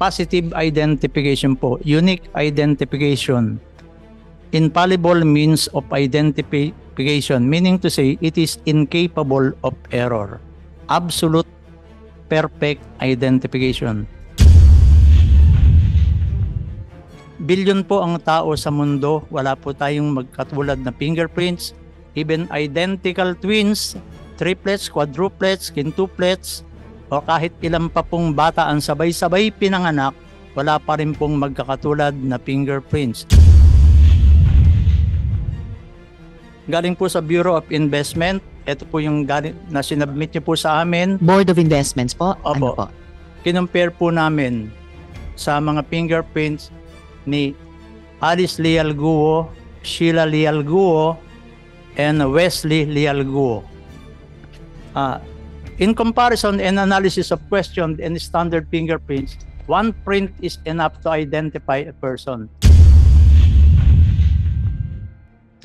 positive identification po, unique identification. Infallible means of identification, meaning to say it is incapable of error. Absolute perfect identification. Bilyon po ang tao sa mundo, wala po tayong magkatulad na fingerprints, even identical twins, triplets, quadruplets, quintuplets, o kahit ilan pa pong bata ang sabay-sabay pinanganak, wala pa rin pong magkakatulad na fingerprints. Galing po sa Bureau of Investment, ito po yung na sinubmit niyo po sa amin. Board of Investments po? Opo. Ano po? Kinumpare po namin sa mga fingerprints ni Alice Leal Guo, Sheila Leal Guo, and Wesley Leal Guo. In comparison and analysis of questioned and standard fingerprints, one print is enough to identify a person.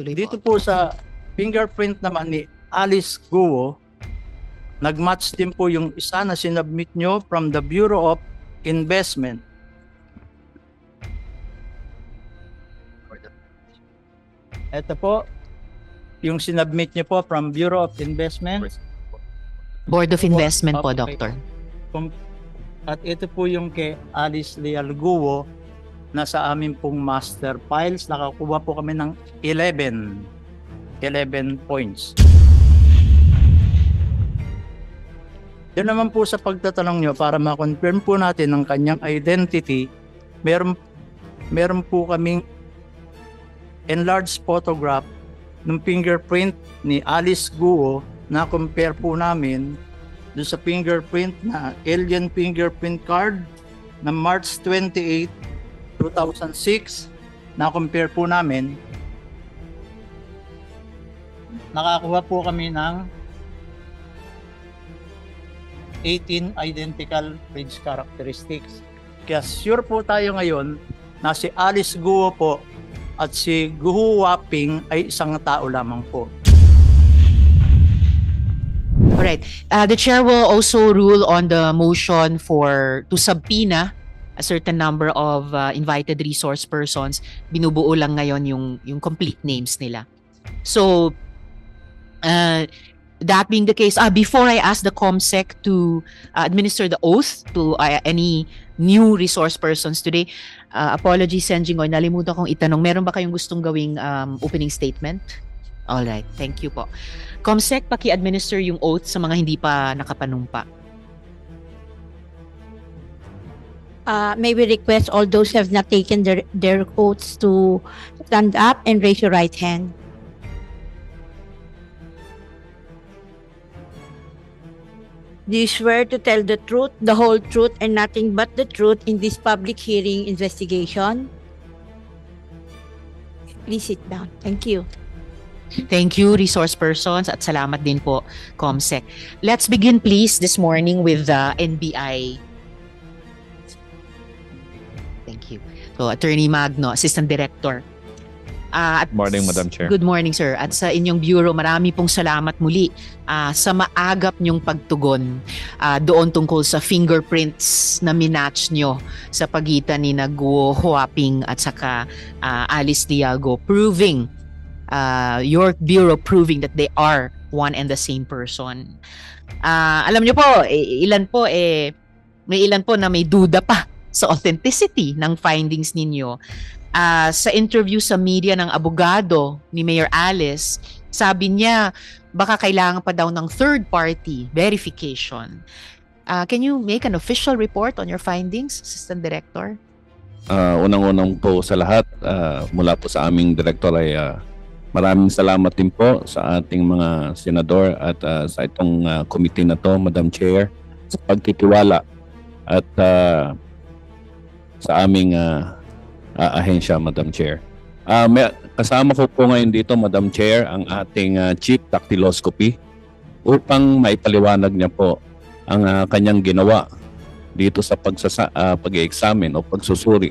Dito po sa fingerprint naman ni Alice Guo, nag-match din po yung isa na sinubmit nyo from the Bureau of Investment. Ito po, yung sinubmit nyo po from Bureau of Investment. Board of Investment po, Okay. Doctor. At ito po yung kay Alice Leal Guo, nasa amin pong master files. Nakakuha po kami ng 11 points. Yun naman po sa pagtatanong nyo, para ma-confirm po natin ang kanyang identity, meron po kaming enlarged photograph ng fingerprint ni Alice Guo na compare po namin doon sa fingerprint na alien fingerprint card na March 28, 2006. Na-compare po namin. Nakakuha po kami ng 18 identical bridge characteristics. Kaya sure po tayo ngayon na si Alice Guo po at si Guo Huaping ay isang tao lamang po. Alright. The chair will also rule on the motion to subpoena a certain number of invited resource persons. Binubuo lang ngayon yung complete names nila. So, that being the case, before I ask the COMSEC to administer the oath to any new resource persons today, apologies, Sen. Jinggoy, nalimutan kong itanong, meron ba kayong gustong gawing opening statement? Alright, thank you po. COMSEC, paki-administer yung oath sa mga hindi pa nakapanumpa. May we request all those who have not taken their oaths to stand up and raise your right hand. Do you swear to tell the truth, the whole truth, and nothing but the truth in this public hearing investigation? Please sit down. Thank you. Thank you, resource persons, at salamat din po, COMSEC. Let's begin please this morning with the NBI. Thank you. So, Attorney Magno, Assistant Director. Good morning, Madam Chair. Good morning, sir. At sa inyong bureau, marami pong salamat muli sa maagap nyong pagtugon doon tungkol sa fingerprints na minatch nyo sa pagitan ni Guo Huaping at saka Alice Leal Guo, proving your bureau proving that they are one and the same person. Alam nyo po, may ilan po na may duda pa sa authenticity ng findings ninyo. Sa interview sa media ng abogado ni Mayor Alice, sabi niya baka kailangan pa daw ng third party verification. Can you make an official report on your findings, Assistant Director? Unang-unang po sa lahat, mula po sa aming director ay maraming salamat din po sa ating mga senador at sa itong committee na to, Madam Chair, sa pagtitiwala at sa aming ahensya, Madam Chair. Kasama ko po ngayon dito, Madam Chair, ang ating Chief Dactyloscopy upang maipaliwanag niya po ang kanyang ginawa dito sa pag-examine o pagsusuri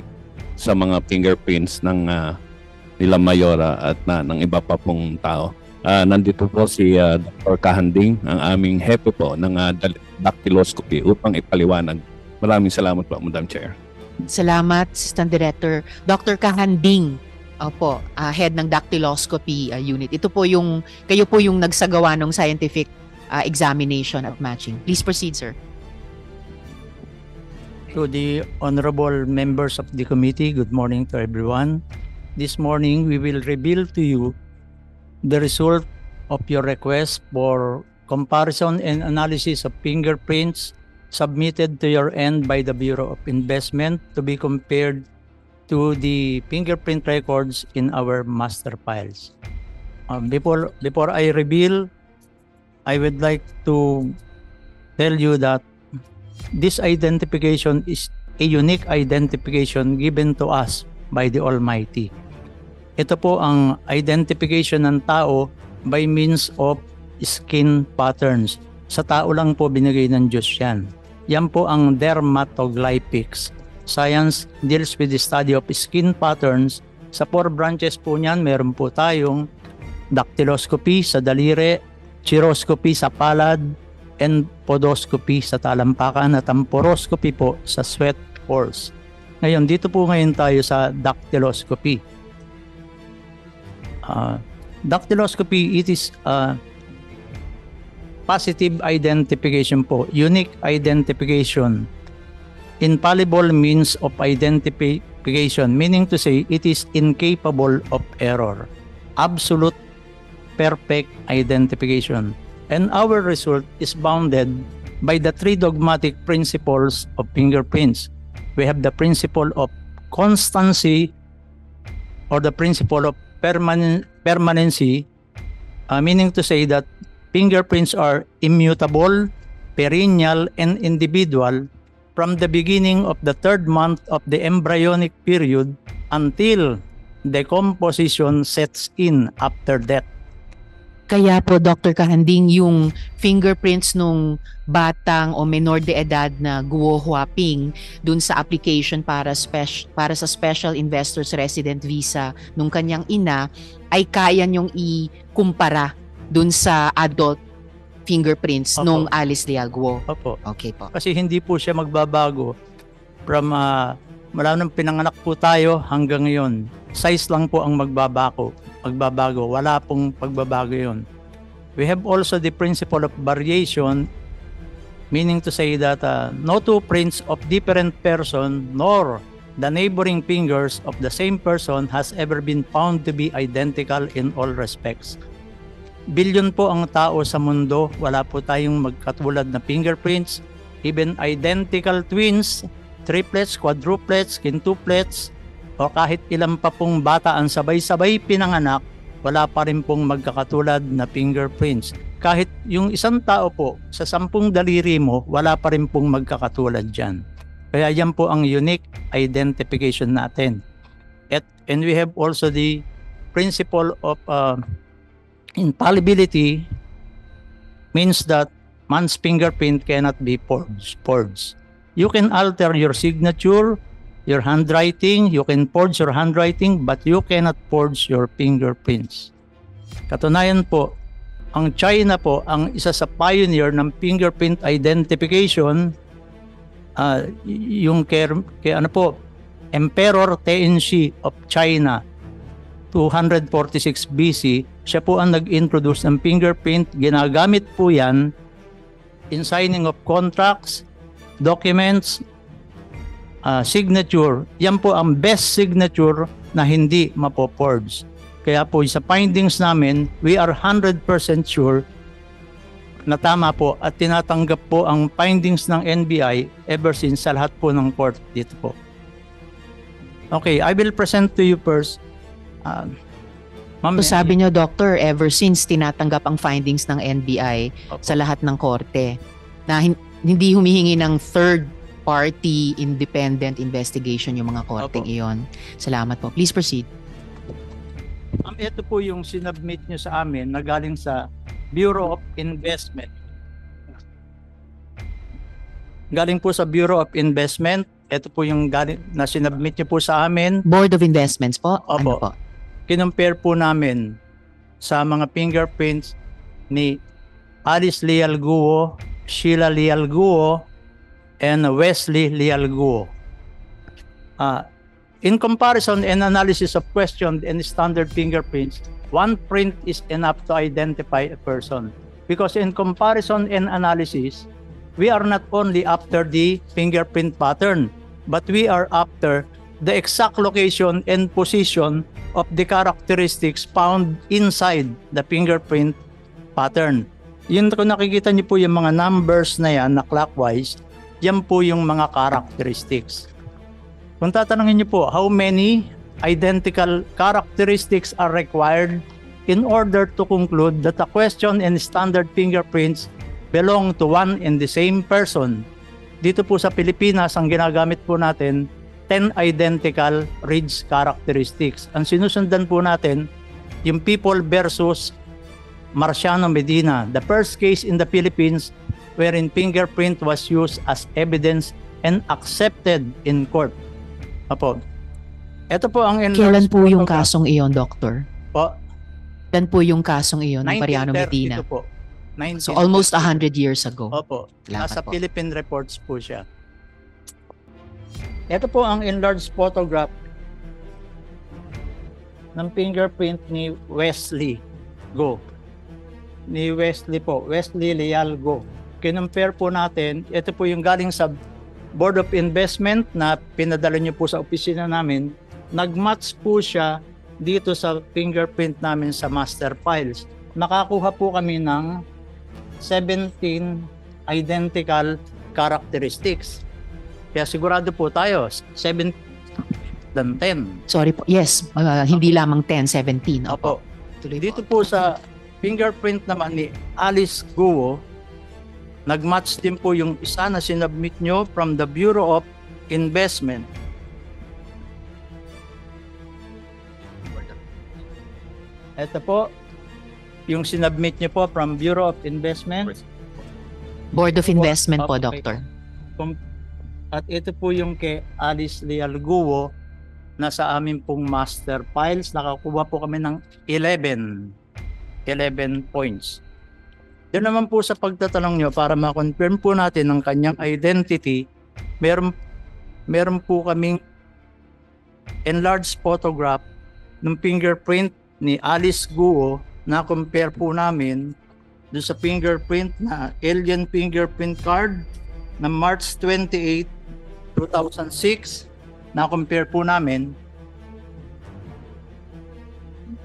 sa mga fingerprints ng nila Mayora at ng iba pa pong tao. Nandito po si Dr. Kahanding, ang aming hepe po ng dactyloscopy upang ipaliwanag. Maraming salamat po, Madam Chair. Salamat, Assistant Director. Dr. Kahanding, opo, head ng dactyloscopy unit. Kayo po yung nagsagawa ng scientific examination at matching. Please proceed, sir. To the honorable members of the committee, good morning to everyone. This morning, we will reveal to you the result of your request for comparison and analysis of fingerprints submitted to your end by the Bureau of Investment to be compared to the fingerprint records in our master files. Before I reveal, I would like to tell you that this identification is a unique identification given to us by the Almighty. Ito po ang identification ng tao by means of skin patterns. Sa tao lang po binigay ng Diyos yan. Yan po ang dermatoglyphics. Science deals with the study of skin patterns. Sa 4 branches po niyan, meron po tayong dactyloscopy sa daliri, chiroscopy sa palad, and podoscopy sa talampakan at ang poroscopy po sa sweat pores. Ngayon, dito po ngayon tayo sa dactyloscopy. Dactyloscopy, it is positive identification po, unique identification, infallible means of identification, meaning to say it is incapable of error, absolute perfect identification. And our result is bounded by the 3 dogmatic principles of fingerprints. We have the principle of constancy or the principle of permanency, meaning to say that fingerprints are immutable, perennial, and individual from the beginning of the 3rd month of the embryonic period until decomposition sets in after death. Kaya po, Dr. Kahanding, yung fingerprints nung batang o menor de edad na Guo Huaping dun sa application para sa Special Investors Resident Visa nung kanyang ina ay kaya niyong ikumpara dun sa adult fingerprints Opo. nung Alice Leal Guo. Opo. Okay po. Kasi hindi po siya magbabago from mula nung pinanganak po tayo hanggang ngayon. Size lang po ang magbabago. Wala pong pagbabago yun. We have also the principle of variation, meaning to say that no 2 prints of different person nor the neighboring fingers of the same person has ever been found to be identical in all respects. Bilyon po ang tao sa mundo, wala po tayong magkatulad na fingerprints, even identical twins, triplets, quadruplets, quintuplets, o kahit ilan pa pong bata ang sabay-sabay pinanganak, wala pa rin pong magkakatulad na fingerprints. Kahit yung isang tao po, sa 10 daliri mo, wala pa rin pong magkakatulad dyan. Kaya yan po ang unique identification natin. And we have also the principle of infallibility, means that man's fingerprint cannot be forged. You can alter your signature, your handwriting, you can forge your handwriting, but you cannot forge your fingerprints. Katunayan po, ang China po ang isa sa pioneer ng fingerprint identification, yung Emperor Tenzin of China, 246 BC, siya po ang nag-introduce ng fingerprint. Ginagamit po yan in signing of contracts, documents, signature. Yan po ang best signature na hindi mapo-forge. Kaya po sa findings namin, we are 100% sure na tama po at tinatanggap po ang findings ng NBI ever since sa lahat po ng court dito po. Okay, I will present to you first. Ma'am, So sabi niyo, Doctor, ever since tinatanggap ang findings ng NBI Opo. sa lahat ng korte na hindi humihingi ng third party independent investigation yung mga korteng Opo. iyon. Salamat po. Please proceed. Ito po yung sinubmit nyo sa amin na galing sa Bureau of Investment. Galing po sa Bureau of Investment. Ito po yung galing na sinubmit nyo po sa amin. Board of Investments po? Opo. Ano po? Kinumpare po namin sa mga fingerprints ni Alice Leal Guo, Sheila Leal Guo, and Wesley Leal Guo. In comparison and analysis of questioned and standard fingerprints, one print is enough to identify a person. Because in comparison and analysis, we are not only after the fingerprint pattern, but we are after the exact location and position of the characteristics found inside the fingerprint pattern. Yun, kung nakikita niyo po yung mga numbers na yan na clockwise, yan po yung mga characteristics. Kung tatanungin niyo po, how many identical characteristics are required in order to conclude that a question and standard fingerprints belong to one and the same person? Dito po sa Pilipinas, ang ginagamit po natin, 10 identical ridge characteristics. Ang sinusundan po natin, yung People versus Marciano Medina, the first case in the Philippines wherein fingerprint was used as evidence and accepted in court. Apo. Ito po ang Kailan po yung photograph. kasong iyon, Doctor? Po, Kailan po yung kasong iyon ng Mariano 1932 Medina? po. So almost 100 years ago. Opo. Salamat Nasa po. Philippine reports po siya. Ito po ang enlarged photograph ng fingerprint ni Wesley Go. Ni Wesley po. Wesley Leal Go. Kinumpare po natin. Ito po yung galing sa Board of Investment na pinadala niyo po sa opisina namin. Nag-match po siya dito sa fingerprint namin sa master files. Nakakuha po kami ng 17 identical characteristics. Kaya sigurado po tayo, 7 than 10. Sorry po. Yes, hindi lamang 10, 17. Opo. Tuloy Dito po. po sa fingerprint naman ni Alice Guo, nag-match din po yung isa na sinubmit nyo from the Bureau of Investment. Ito po, yung sinubmit nyo po from Bureau of Investment. Board of Investment po, Okay. Doctor. At ito po yung kay Alice Leal Guo na sa amin pong master files. Nakakuha po kami ng 11 points. Doon naman po sa pagtatanong nyo para ma-confirm po natin ang kanyang identity, meron po kaming enlarged photograph ng fingerprint ni Alice Guo na compare po namin doon sa fingerprint na alien fingerprint card na March 28, 2006. Na-compare po namin.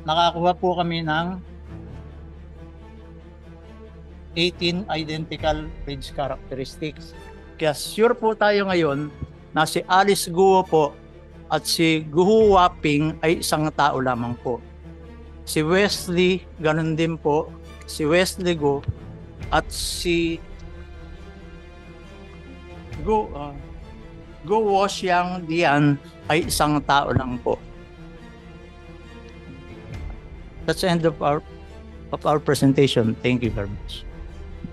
Nakakuha po kami ng 18 identical ridge characteristics. Kaya sure po tayo ngayon na si Alice Guo po at si Guo Waping ay isang tao lamang po. Si Wesley, ganun din po. Si Wesley Guo at si Guo Xiang Dian ay isang tao lang po. That's the end of our presentation. Thank you very much.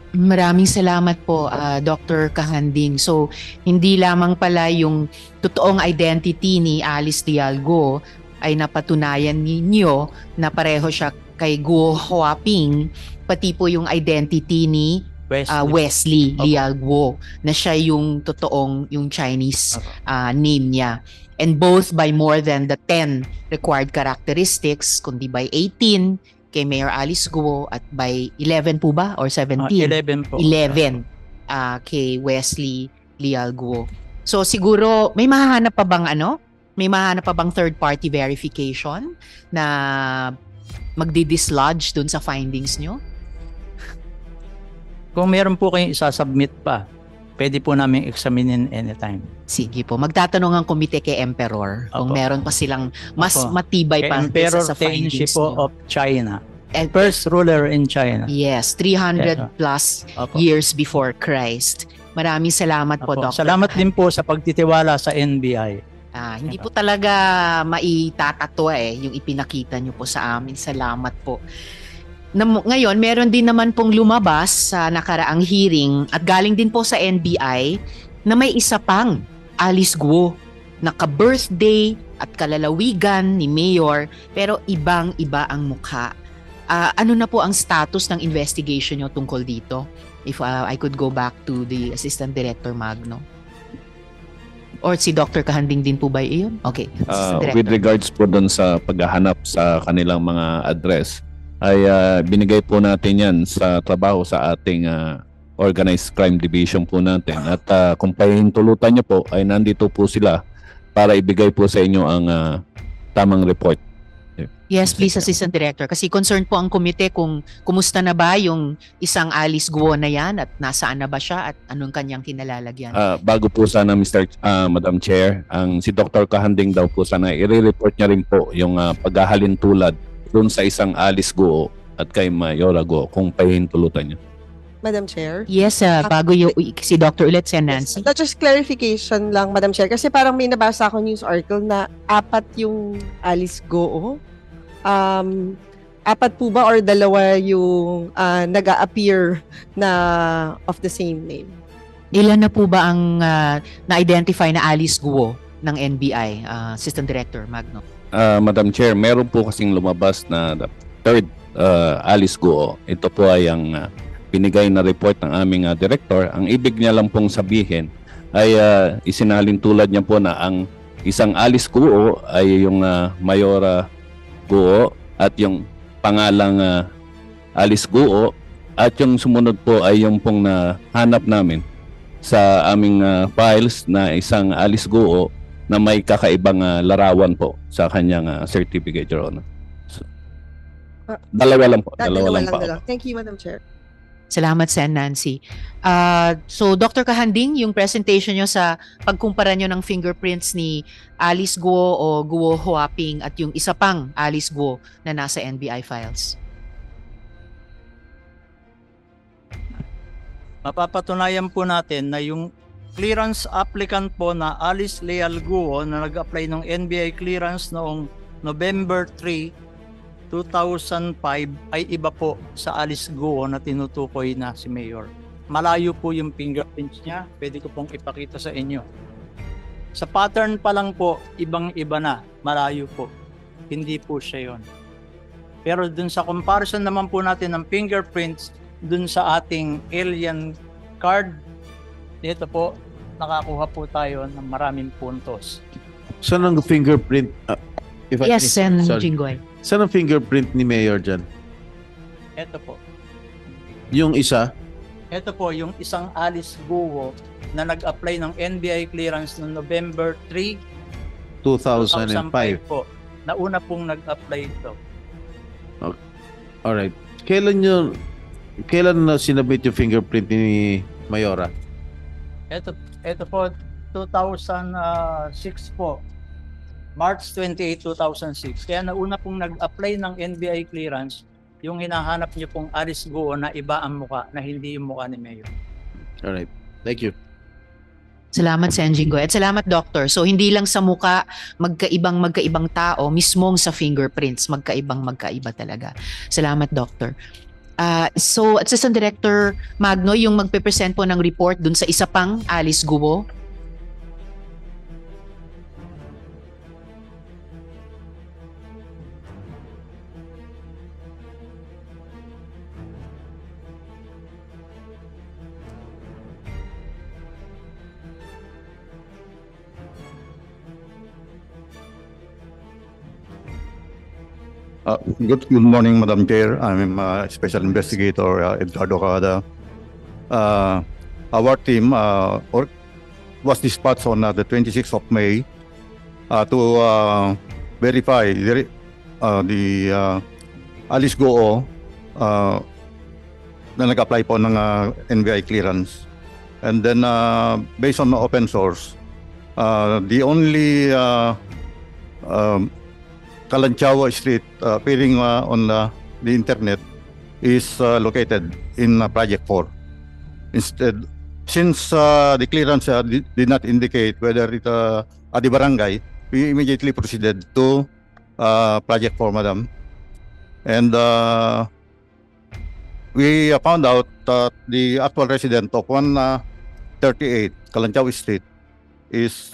Maraming salamat po, Dr. Kahanding. So, hindi lamang pala yung totoong identity ni Alice Leal Go ay napatunayan ninyo na pareho siya kay Guo Huaping, pati po yung identity ni Wesley Leal Guo na siya yung totoong, yung Chinese name niya. And both by more than the 10 required characteristics, kundi by 18 kay Mayor Alice Guo at by 11 po ba? Or 17? 11 po. 11 kay Wesley Leal Guo. So siguro, may mahahanap pa bang May mahahanap pa bang third party verification na magdi-dislodge dun sa findings nyo? Kung meron po kayong isasubmit pa, pwede po namin examinin anytime. Sige po. Magtatanong ang komite kay Emperor kung Opo. meron pa silang mas Opo. matibay pa Emperor sa Tengshi findings po nyo. of China. And First ruler in China. yes, 300 Yes, plus Opo. years before Christ. Maraming salamat po, Opo. Dr. Salamat din po sa pagtitiwala sa NBI. Hindi po talaga maitatatwa yung ipinakita nyo po sa amin. Salamat po. Ngayon, meron din naman pong lumabas sa nakaraang hearing at galing din po sa NBI na may isa pang Alice Guo na ka-birthday at kalalawigan ni Mayor pero ibang-iba ang mukha. Ano na po ang status ng investigation nyo tungkol dito? If I could go back to the Assistant Director Magno. Or si Dr. Kahanding din po ba iyon? Okay. Assistant With Director. regards po doon sa paghahanap sa kanilang mga address, ay binigay po natin yan sa trabaho sa ating organized crime division po natin. At kung pahintulutan nyo po, ay nandito po sila para ibigay po sa inyo ang tamang report. Yes, please, Assistant Director. Kasi concerned po ang komite kung kumusta na ba yung isang Alice Guo na yan at nasaan na ba siya at anong kanyang kinalalagyan. Bago po sana Madam Chair, si Dr. Kahanding daw po sana i-report niya rin po yung paghahalin tulad doon sa isang Alice Guo at kay Mayora Guo kung pahintulutan niya. Madam Chair. Yes, bago yung si Dr. ulit, si Nancy. Just clarification lang, Madam Chair. Kasi parang may nabasa ako news article na 4 yung Alice Goo. 4 po ba or 2 yung nag-a-appear na of the same name? Ilan na po ba ang na-identify na Alice Guo ng NBI, Assistant Director Magno? Madam Chair, meron po kasing lumabas na the third Alice Guo. Ito po ay ang binigay na report ng aming director. Ang ibig niya lang pong sabihin ay isinalin tulad niya po na ang isang Alice Guo ay yung Mayora Guo at yung pangalang Alice Guo at yung sumunod po ay yung pong nahanap namin sa aming files na isang Alice Guo na may kakaibang larawan po sa kanyang certificate, Your Honor. So, dalawa lang po. Dalawa lang po. Thank you, Madam Chair. Salamat, Sen. Nancy. So, Dr. Kahanding, yung presentation nyo sa pagkumpara nyo ng fingerprints ni Alice Guo o Guo Huaping at yung isa pang Alice Guo na nasa NBI files. Mapapatunayan po natin na yung clearance applicant po na Alice Leal Guo na nag-apply ng NBI clearance noong November 3, 2005 ay iba po sa Alice Guo na tinutukoy na si Mayor. Malayo po yung fingerprints niya. Pwede ko pong ipakita sa inyo. Sa pattern pa lang po, ibang-iba na. Malayo po. Hindi po siya yon. Pero dun sa comparison naman po natin ng fingerprints dun sa ating alien card, dito po, nakakuha po tayo ng maraming puntos. Saan ang fingerprint? Yes, Sen. Jinggoy. Saan ang fingerprint ni Mayor dyan? Ito po. Yung isa? Ito po yung isang Alice Guo na nag-apply ng NBI clearance noong November 3, 2005. po. Nauna pong nag-apply ito. Alright. Kailan na sinabit yung fingerprint ni Mayora? Ito po, 2006 po. March 28, 2006. Kaya nauna pong nag-apply ng NBI clearance, yung hinahanap niyo pong Alice Guo na iba ang muka, na hindi yung muka ni Mayor. Alright. Thank you. Salamat, Sen. Jinggoy. At salamat, Doctor. So, hindi lang sa muka, magkaibang tao, mismong sa fingerprints, magkaiba talaga. Salamat, Doctor. So, Assistant Director Magno, yung magpe-present po ng report dun sa isa pang Alice Guo. Good morning, Madam Chair. I'm Special Investigator Edgardo Cada. Our team was dispatched on the 26th of May to verify the Alice Guo na nag-apply po ng NBI clearance. And then based on the open source, the only Kalanchawa Street appearing on the internet is located in Project 4. Instead, since the clearance did not indicate whether it at the barangay, we immediately proceeded to Project 4, Madam. And we found out that the actual resident of 138 Kalanchawa Street is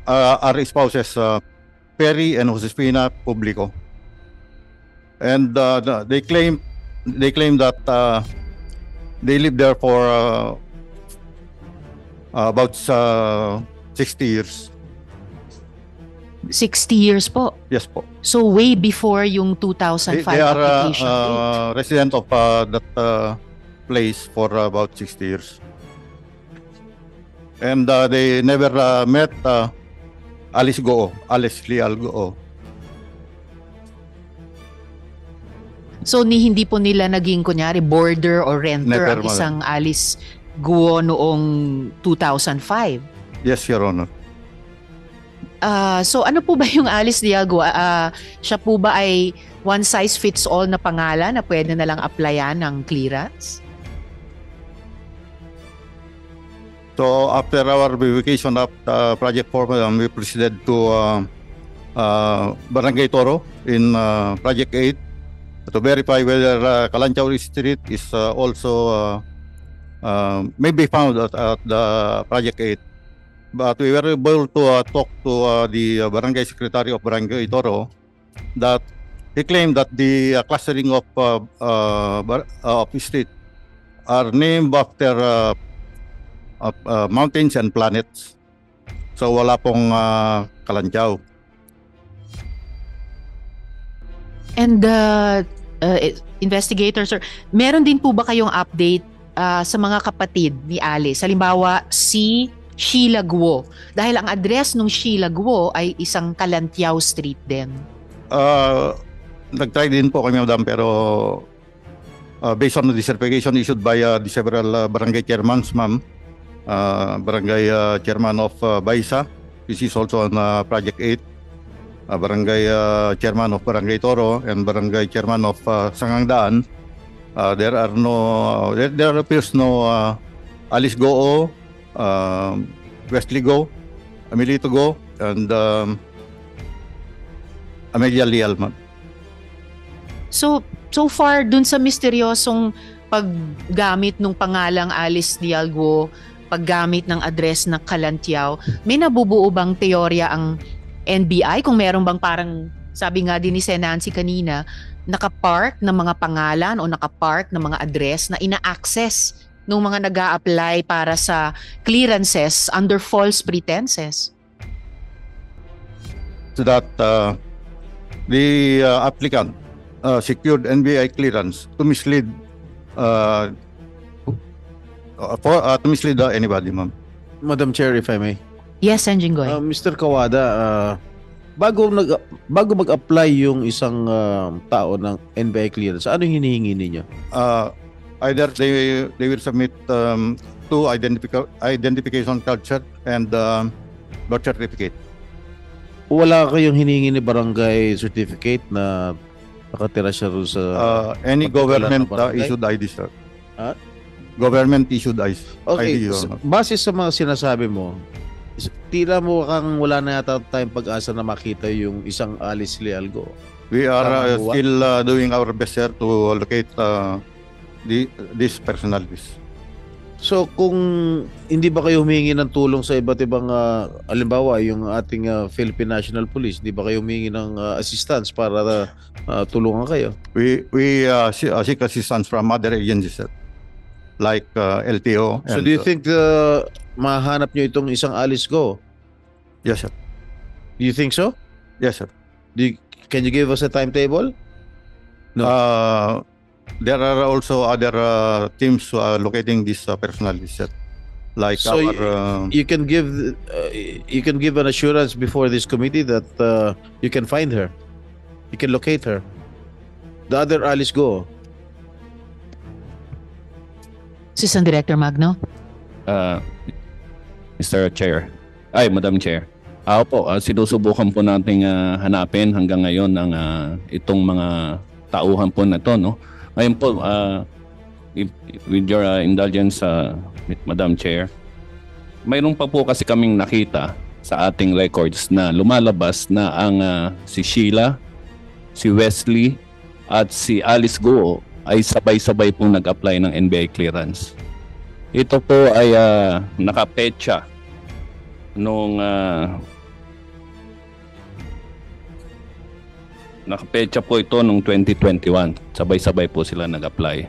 our spouses Perry and Josefina Publico, and they claim that they lived there for about 60 years. 60 years po. Yes po. So way before yung 2005 They are application date. resident of that place for about 60 years. And they never met Alice Leal Goo. So hindi po nila naging kunyari boarder or renter Never, ang isang Alice Guo noong 2005. Yes, Your Honor. So ano po ba yung Alice Leal Guo? Siya po ba ay one size fits all na pangalan na pwede na lang applyan ng clearance? So after our verification of Project 4, we proceeded to Barangay Toro in Project 8 to verify whether Kalanchaw Street is also may be found at the Project 8. But we were able to talk to the Barangay Secretary of Barangay Toro that he claimed that the clustering of street are named after mountains and planets. So wala pong Kalanchaw. And investigator sir, meron din po ba kayong update sa mga kapatid ni Alice? Halimbawa si Sheila Guo. Dahil ang address ng Sheila Guo ay isang Kalantiao Street din. Nag-try din po kami, madam, pero based on the certification issued by the several barangay chairmans, ma'am, barangay chairman of Baisa, which is also on Project 8, barangay chairman of Barangay Toro, and barangay chairman of Sangangdaan, there appears no Alice Goo, Wesley Go, Amelito Go, and Amelia Leal, ma'am. So far dun sa misteryosong paggamit ng pangalang Alice Leal Guo, paggamit ng address ng Kalantiao, may nabubuo bang teorya ang NBI kung meron bang parang sabi nga din ni Sen. Nancy kanina, nakapark ng mga pangalan o nakapark ng mga address na ina-access ng mga nag-a-apply para sa clearances under false pretenses? So that the applicant secured NBI clearance to mislead anybody, ma'am. Madam Chair, if I may. Yes, Enjing Goy. Mr. Kawada, bago mag-apply yung isang tao ng NBI clearance, ano yung hinihingi ninyo? Either they will submit two identification card cert and birth certificate. Wala kayong hinihingi ni barangay certificate na nakatira siya rin sa... Any government issued ID, sir. Government issued ID. Okay, Your Honor. base sa mga sinasabi mo, tila mo kang wala na yata tayong pag-asa na makita yung isang Alice Leal Goo. We are still doing our best, sir, to locate these personalities. So kung hindi ba kayo humingi ng tulong sa iba't ibang halimbawa yung ating Philippine National Police, hindi ba kayo humingi ng assistance para tulungan kayo? We seek assistance from other agencies, sir, like LTO. So do you think mahanap nyo itong isang Alice Goo? Yes, sir. Do you think so? Yes, sir. Can you give us a timetable? No. There are also other teams locating these personalities, sir. Like So you can give an assurance before this committee that you can find her, you can locate her, the other Alice Goo. Assistant Director Magno. Mr. Chair. Madam Chair. Opo, sinusubukan po nating hanapin hanggang ngayon ang itong mga tauhan po na ito, no? Ngayon po, with your indulgence, Madam Chair, mayroon pa po kasi kaming nakita sa ating records na lumalabas na ang si Sheila, si Wesley, at si Alice Goo ay sabay-sabay pong nag-apply ng NBI clearance. Ito po ay nakapetsa nung nakapetsa po ito nung 2021. Sabay-sabay po sila nag-apply.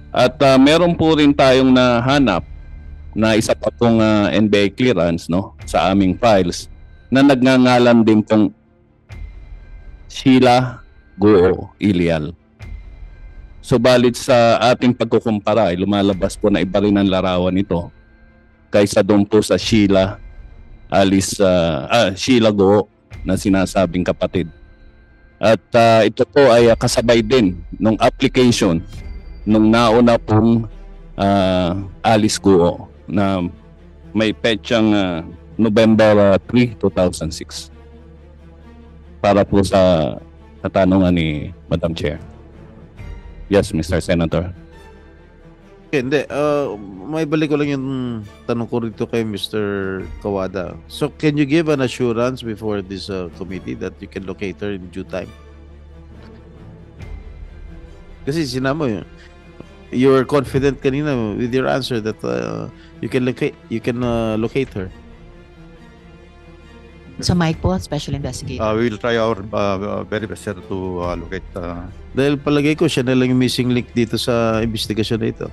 At meron po rin tayong nahanap na isa pa pong NBI clearance, no, sa aming files na nagngangalan din pong Sheila Guo Ilial. Subalit sa ating pagkukumpara ay lumalabas po na iba rin ang larawan nito kaysa doon po sa Sheila Guo na sinasabing kapatid. At ito po ay kasabay din nung application nung nauna pong Alice Guo na may petsang November 3, 2006. Para po sa katanungan ni Madam Chair. Yes, Mr. Senator. Okay, hindi. May balik ko lang yung tanong ko rito kay Mr. Kawada. So, can you give an assurance before this committee that you can locate her in due time? Kasi sinabi mo yun. You were confident kanina with your answer that you can locate her. Sa mic po, Special Investigator. We will try our very best, sir, to locate. Dahil palagay ko siya na lang yung missing link dito sa investigasyon na ito.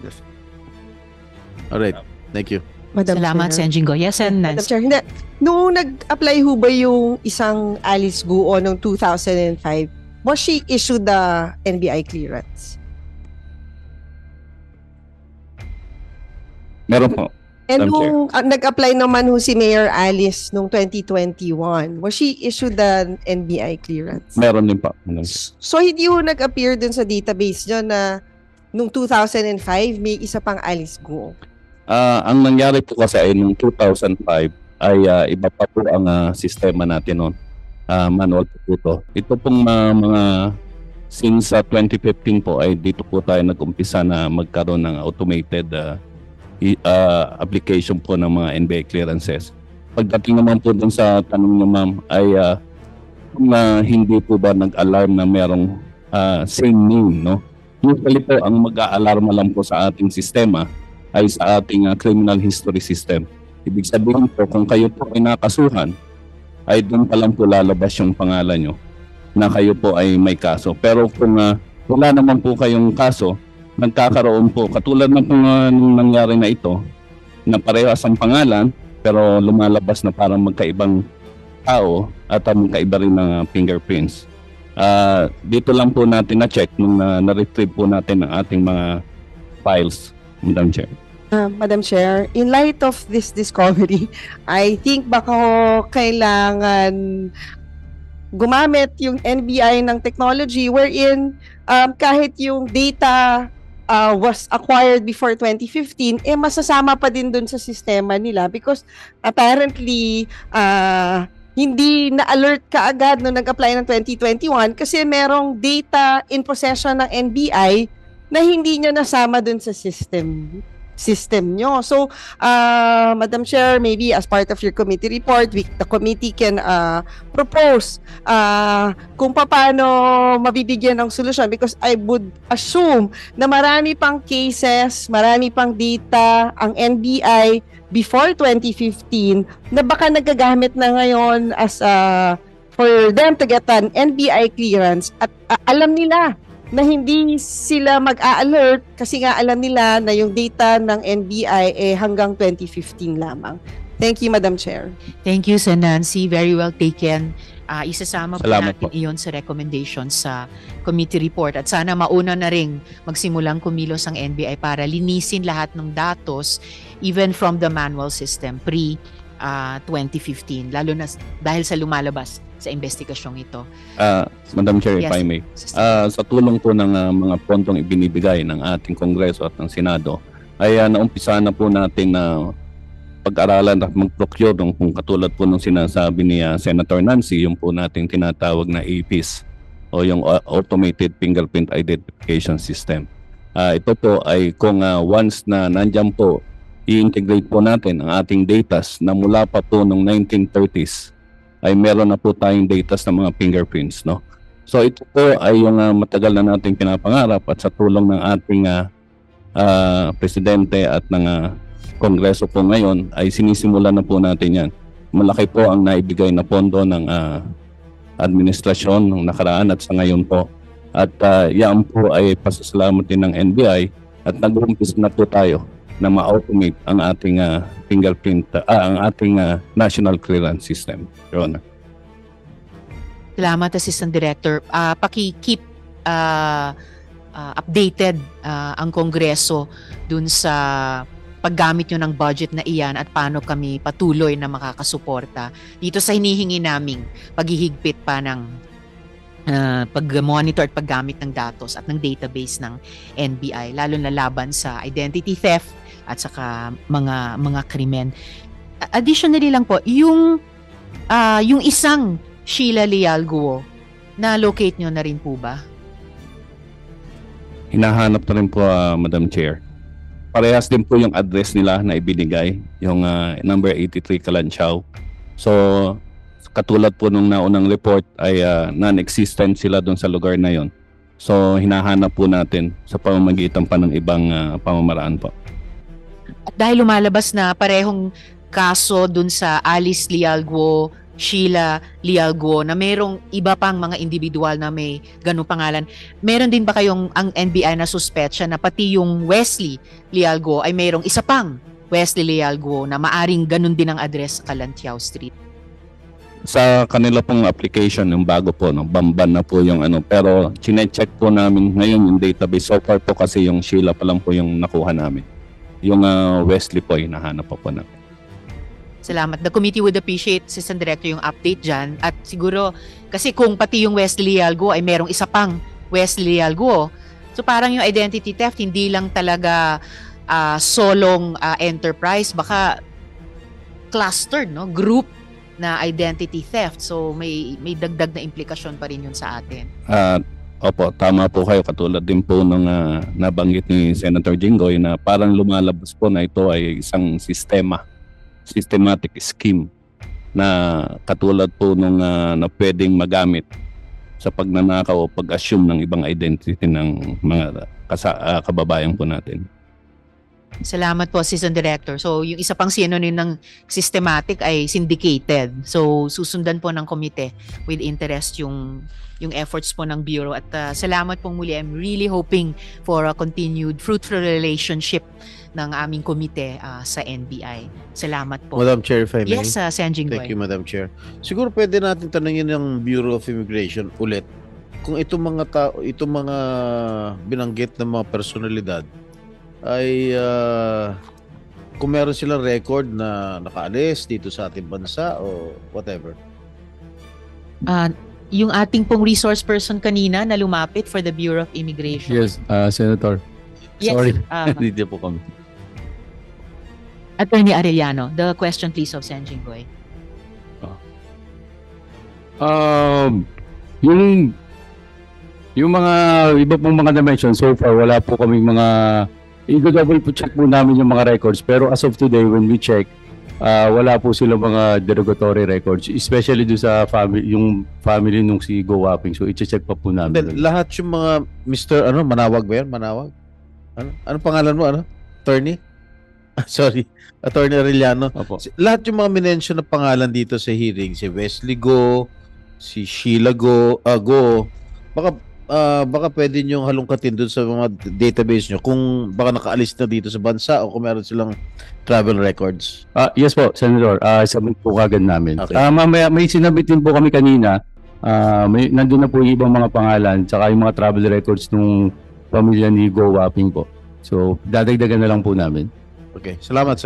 Yes. Alright. Thank you. Madam Salamat, Chair. Senjingo. Yes, and Madam Nancy. Chair, hindi. Noong nag-apply ho ba yung isang Alice Guo noong 2005, was she issued the NBI clearance? Meron po. And Madam Chair. nung nag-apply naman ho si Mayor Alice noong 2021, was she issued the NBI clearance? Meron din po. Madam Chair. So hindi ho nag-appear dun sa database nyo na nung 2005 may isa pang Alice Guo. Ang nangyari po kasi ay noong 2005 ay iba pa po ang sistema natin noon. Manual po ito. Ito pong mga since 2015 po ay dito po tayo nag-umpisa na magkaroon ng automated application po ng mga NBI clearances. Pagdating naman po dun sa tanong niyo, ma'am, ay kung hindi po ba nag-alarm na merong same name, no? Usually po, ang mag-a-alarma lang po sa ating sistema ay sa ating criminal history system. Ibig sabihin po, kung kayo po ay nakasuhan, ay doon pa lang po lalabas yung pangalan nyo na kayo po ay may kaso. Pero kung wala naman po kayong kaso, nagkakaroon po, katulad ng nung nangyari na ito, na parehas ang pangalan, pero lumalabas na parang magkaibang tao at magkaiba rin ng fingerprints. Dito lang po natin na-check nung na-retrieve po natin ang ating mga files, Madam Chair. Madam Chair, in light of this discovery, I think baka kailangan gumamit yung NBI ng technology wherein kahit yung data was acquired before 2015, masasama pa din dun sa sistema nila because apparently hindi na-alert ka agad nung nag-apply ng 2021 kasi merong data in possession ng NBI na hindi nyo nasama dun sa system nyo. So, Madam Chair, maybe as part of your committee report, the committee can propose kung paano mabibigyan ng solusyon because I would assume na marami pang cases, marami pang data ang NBI before 2015 na baka nagagamit na ngayon as for them to get an NBI clearance at alam nila na hindi sila mag-a-alert kasi nga alam nila na yung data ng NBI hanggang 2015 lamang. Thank you, Madam Chair. Thank you, Sen. Nancy. Very well taken. Isasama po Salamat natin po. iyon sa recommendations sa committee report. At sana mauna na rin magsimulang kumilos ang NBI para linisin lahat ng datos even from the manual system pre-2015. Lalo na dahil sa lumalabas sa investigasyong ito. Madam Chair, if Yes. I may. Sa tulong po ng mga pontong ibinibigay ng ating Kongreso at ng Senado, ay naumpisa na po natin na pag-aralan at mag-procure kung katulad po ng sinasabi ni Senator Nancy, yung po nating tinatawag na APIS o yung Automated Fingerprint Identification System. Ito po ay kung once na nandyan po, i-integrate po natin ang ating datas na mula pa po noong 1930s ay meron na po tayong datas ng mga fingerprints, no? So ito po ay yung matagal na nating pinapangarap at sa tulong ng ating presidente at ng Kongreso po ngayon ay sinisimulan na po natin yan. Malaki po ang naibigay na pondo ng administrasyon ng nakaraan at sa ngayon po. At yan po ay pasasalamat din ng NBI at nag-umpisa na po tayo na ma-automate ang ating fingerprint, ang ating national clearance system, Your Honor. Salamat, Assistant Director. Paki-keep updated ang Kongreso dun sa paggamit nyo ng budget na iyan at paano kami patuloy na makakasuporta dito sa hinihingi naming paghihigpit pa ng pag-monitor at paggamit ng datos at ng database ng NBI, lalo na laban sa identity theft at saka mga krimen. Additionally lang po, yung isang Sheila Leal Guo, na-locate nyo na rin po ba? Hinahanap na rin po, Madam Chair. Parehas din po yung address nila na ibinigay, yung number 83 Kalanchaw. So, katulad po nung naunang report ay non-existent sila doon sa lugar na yon. So, hinahanap po natin sa pamamagitan pa ng ibang pamamaraan po. At dahil lumalabas na parehong kaso dun sa Alice Leal Guo, Sheila Leal Guo, na merong iba pang mga individual na may ganung pangalan, meron din ba kayong ang NBI na suspetsya na pati yung Wesley Leal Guo ay merong isa pang Wesley Leal Guo na maaring ganun din ang address sa Kalantiao Street? Sa kanila pong application, yung bago po, no, Bamban na po yung pero chinecheck po namin ngayon yung database. So far po kasi yung Sheila pa lang po yung nakuha namin. Yung Wesley po, hinahanap po namin. Salamat. The committee would appreciate, Assistant Director, yung update dyan. At siguro, kasi kung pati yung Wesley Leal Guo ay merong isa pang Wesley Leal Guo, so parang yung identity theft, hindi lang talaga solong enterprise, baka clustered, no? Group na identity theft. So may dagdag na implikasyon pa rin yun sa atin. Opo, tama po kayo. Katulad din po nung nabanggit ni Senator Jinggoy na parang lumalabas po na ito ay isang systematic scheme na katulad po nung na pwedeng magamit sa pagnanakaw o pag-assume ng ibang identity ng mga kababayan po natin. Salamat po, Assistant Director. So, yung isa pang synonym ng systematic ay syndicated. So, susundan po ng komite with interest yung efforts po ng Bureau. At salamat po muli. I'm really hoping for a continued fruitful relationship ng aming komite sa NBI. Salamat po. Madam Chair, if I may. Yes, Sen Jinggoy. Thank you, Madam Chair. Siguro pwede natin tanungin ng Bureau of Immigration ulit kung itong mga binanggit ng mga personalidad ay kung meron silang record na nakaalis dito sa ating bansa o whatever. Yung ating pong resource person kanina na lumapit for the Bureau of Immigration. Yes, Senator. Yes, Sorry, hindi po kami. Attorney Arellano, the question please of Sen Jinggoy. Yung mga iba pong mga na-mention, so far wala po kaming mga i-double po check po namin yung mga records, pero as of today when we check, wala po silang mga derogatory records, especially do sa family nung si Go Waping. So i-check pa po namin. Then, lahat yung mga Mr. Manawag ba yan? Manawag? Ano pangalan mo? Attorney? Sorry, Attorney Arellano. Opo. Lahat yung mga minention na pangalan dito sa hearing, si Wesley Go, si Sheila Go, baka pwede nyo halongkatin dun sa mga database nyo kung baka nakaalis na dito sa bansa o kung meron silang travel records. Yes po, Senator. Submit po kagad namin. Okay. Mamaya, may sinabit din po kami kanina. Nandun na po yung ibang mga pangalan tsaka yung mga travel records nung pamilya ni Go Waping po. So, dadagdagan na lang po namin. Okay. Salamat.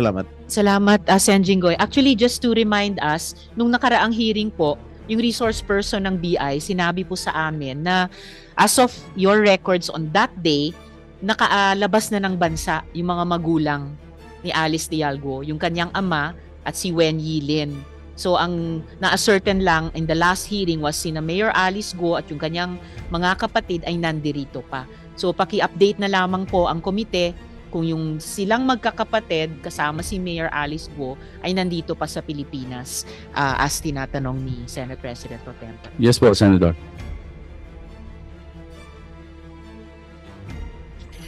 Salamat, Sen Jinggoy. Actually, just to remind us, nung nakaraang hearing po, yung resource person ng BI, sinabi po sa amin na as of your records on that day, nakaalabas na ng bansa yung mga magulang ni Alice Leal Guo, yung kanyang ama at si Wen Yilin. So ang na-ascertain lang in the last hearing was sina Mayor Alice Guo at yung kanyang mga kapatid ay nandirito pa. So paki-update na lamang po ang komite kung yung silang magkakapatid kasama si Mayor Alice Guo ay nandito pa sa Pilipinas as tinatanong ni Senate President Pro Tempore. Yes po, Senator.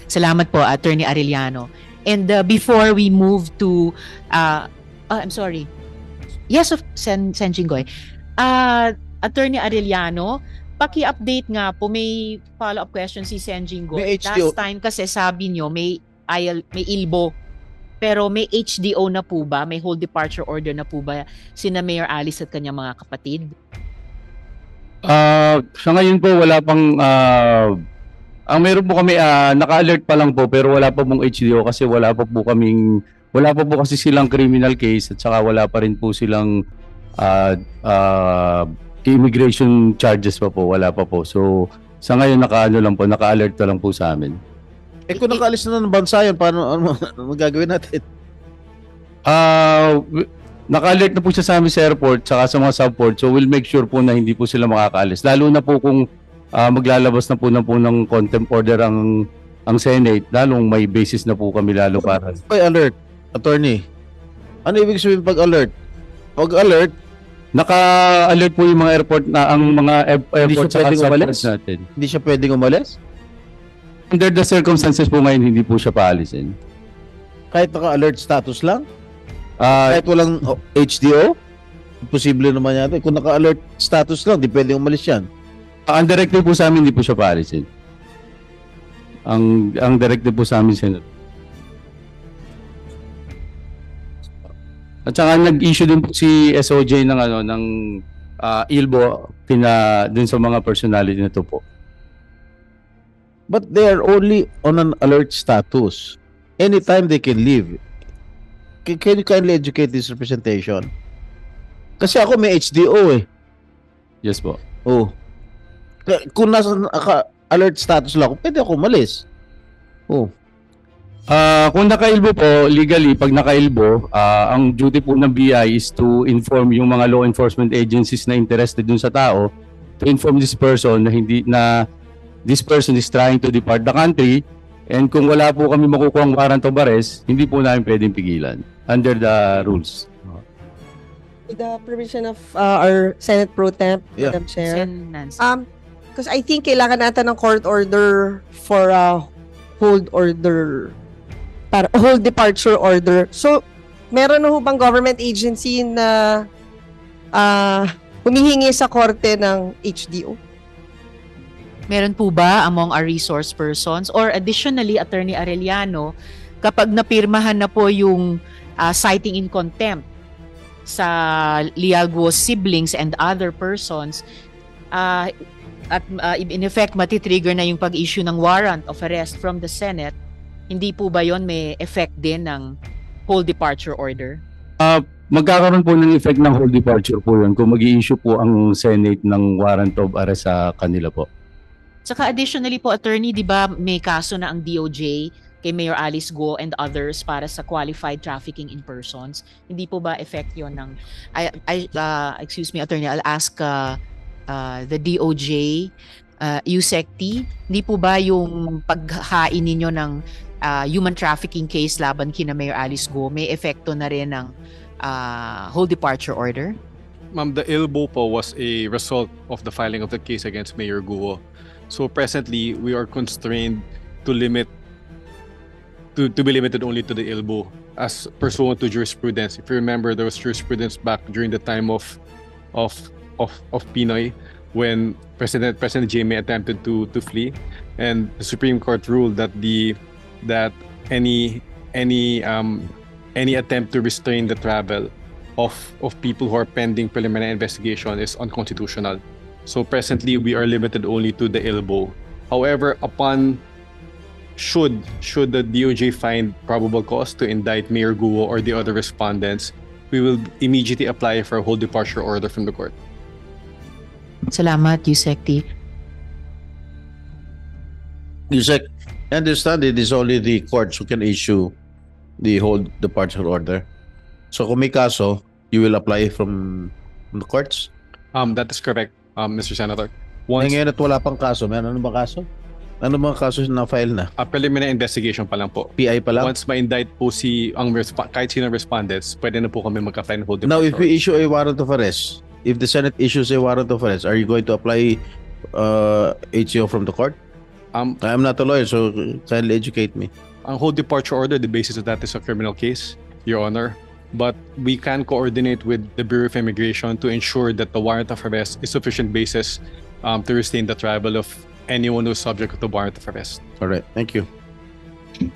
Salamat po, Attorney Arellano. And before we move to I'm sorry. Yes, of Sen Jinggoy. Attorney Arellano, paki-update nga po, may follow-up question si Sen Jinggoy. May HTO. Last time kasi sabi nyo may ILBO Pero may HDO na po ba? May hold departure order na po ba sina Mayor Alice at kanyang mga kapatid? Sa ngayon po wala pang ang meron po kami naka-alert pa lang po pero wala pa pong HDO kasi wala pa po kasi silang criminal case at saka wala pa rin po silang immigration charges pa po, wala pa po. So sa ngayon naka-alert na lang po sa amin. Kung nakaalis na ng bansa yun, ano gagawin natin? Naka-alert na po siya sa amin sa airport saka sa mga subport, so we'll make sure po na hindi po sila makakaalis. Lalo na po kung maglalabas na po ng contempt order ang Senate, lalong may basis na po kami lalo para. Alert, attorney. Ano ibig sabihin pag-alert? Pag-alert, naka-alert po yung mga airport na ang mga airport sa subports natin. Hindi siya pwedeng umalis? Under the circumstances po ngayon, hindi po siya paalisin. Kahit naka-alert status lang? Ah, Kahit walang HDO? Posible naman yata. Kung naka-alert status lang, di pwedeng umalis yan. ang directive po sa amin, hindi po siya paalisin. Ang directive po sa amin, Senator. At saka nag-issue din po si SOJ ng ILBO dun sa mga personality na to po. But they are only on an alert status. Anytime they can leave. Can you kindly educate this representation? Kasi ako may HDO eh. Yes po. Oh. Kung nasa alert status lang ako, pwede ako umalis. Oh. Kung naka-ILBO po, legally, pag naka-ILBO, ang duty po ng BI is to inform yung mga law enforcement agencies na interested dun sa tao to inform this person na this person is trying to depart the country, and kung wala po kami makukuha ang warrant of arrest, hindi po namin pwedeng pigilan under the rules. With the permission of our Senate Pro Temp, Yeah. Madam Chair. Sen. Nancy. Because I think kailangan natin ng court order for a hold order, para hold departure order. So, meron na ho bang government agency na humihingi sa korte ng HDO? Meron po ba among our resource persons? Or additionally, Attorney Arellano, kapag napirmahan na po yung citing in contempt sa Liaguo's siblings and other persons, at in effect, matitrigger na yung pag-issue ng warrant of arrest from the Senate, hindi po ba yon may effect din ng hold departure order? Magkakaroon po ng effect ng hold departure po yun kung mag-i-issue po ang Senate ng warrant of arrest sa kanila po. Saka additionally po, Attorney, di ba may kaso na ang DOJ kay Mayor Alice Guo and others para sa qualified trafficking in persons? Hindi po ba effect yon ng... excuse me, Attorney, I'll ask the DOJ, USECT, hindi po ba yung paghain ninyo ng human trafficking case laban kina Mayor Alice Guo, may epekto na rin ng hold departure order? Ma'am, the ILBO po was a result of the filing of the case against Mayor Guo. So presently, we are constrained to be limited only to the ILBO as pursuant to jurisprudence. If you remember, there was jurisprudence back during the time of Pinoy when President Jammeh attempted to flee, and the Supreme Court ruled that any attempt to restrain the travel of people who are pending preliminary investigation is unconstitutional. So presently we are limited only to the ILBO. However, should the DOJ find probable cause to indict Mayor Guo or the other respondents, we will immediately apply for a hold departure order from the court. Salamat, USECT. Yusek, I understand it is only the courts who can issue the hold departure order. So kung may kaso, you will apply from the courts? That is correct, Mr. Senator. Once Ngayon at wala pang kaso, may ano bang kaso? Ano mga kaso na file na? a preliminary investigation pa lang po. PI pa lang? Once ma-indict po kahit sino respondents, pwede na po kami mag-apply ng hold Now, departure if we issue a warrant of arrest, if the Senate issues a warrant of arrest, are you going to apply HCO from the court? I'm not a lawyer, so kindly educate me. Ang hold departure order, the basis of that is a criminal case, Your Honor. But we can coordinate with the Bureau of Immigration to ensure that the warrant of arrest is sufficient basis to restrain the travel of anyone who's subject to the warrant of arrest. All right, thank you.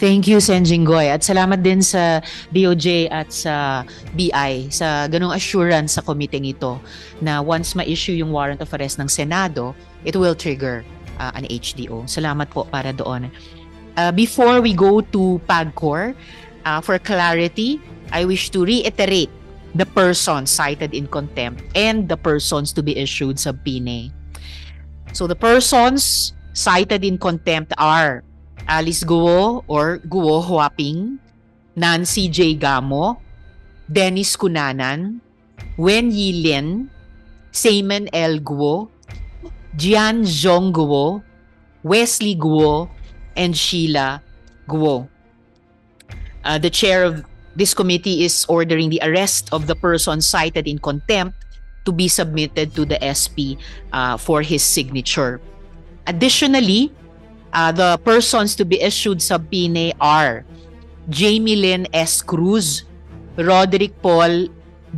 Thank you, Sen Jinggoy. At salamat din sa DOJ at sa BI sa ganung assurance sa committee ito na once ma-issue yung warrant of arrest ng Senado, it will trigger an HDO. Salamat po para doon. Before we go to PAGCOR, for clarity, I wish to reiterate the persons cited in contempt and the persons to be issued subpoena. So the persons cited in contempt are Alice Guo or Guo Huaping, Nancy J. Gamo, Dennis Cunanan, Wen Yi Lin, Simon L. Guo, Jian Zhong Guo, Wesley Guo, and Sheila Guo. The chair of this committee is ordering the arrest of the person cited in contempt to be submitted to the SP for his signature. Additionally, the persons to be issued subpoena are Jamie Lynn S. Cruz, Roderick Paul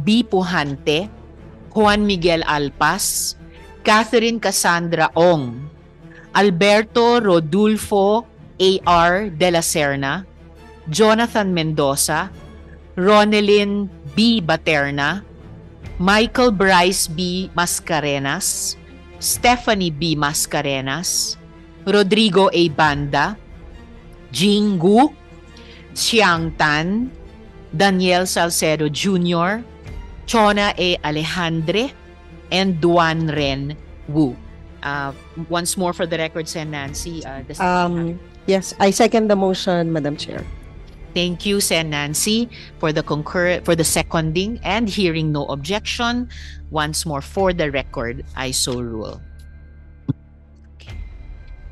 B. Pujante, Juan Miguel Alpas, Catherine Cassandra Ong, Alberto Rodulfo A.R. de la Serna, Jonathan Mendoza, Ronelyn B. Baterna, Michael Bryce B. Mascarenas, Stephanie B. Mascarenas, Rodrigo A. Banda, Jing Gu, Xiang Tan, Daniel Salcedo Jr., Chona A. Alejandre, and Duan Ren Wu. Once more for the record, Sen Nancy. Yes, I second the motion, Madam Chair. Thank you, Sen Nancy, for the seconding and hearing no objection. Once more for the record, I so rule.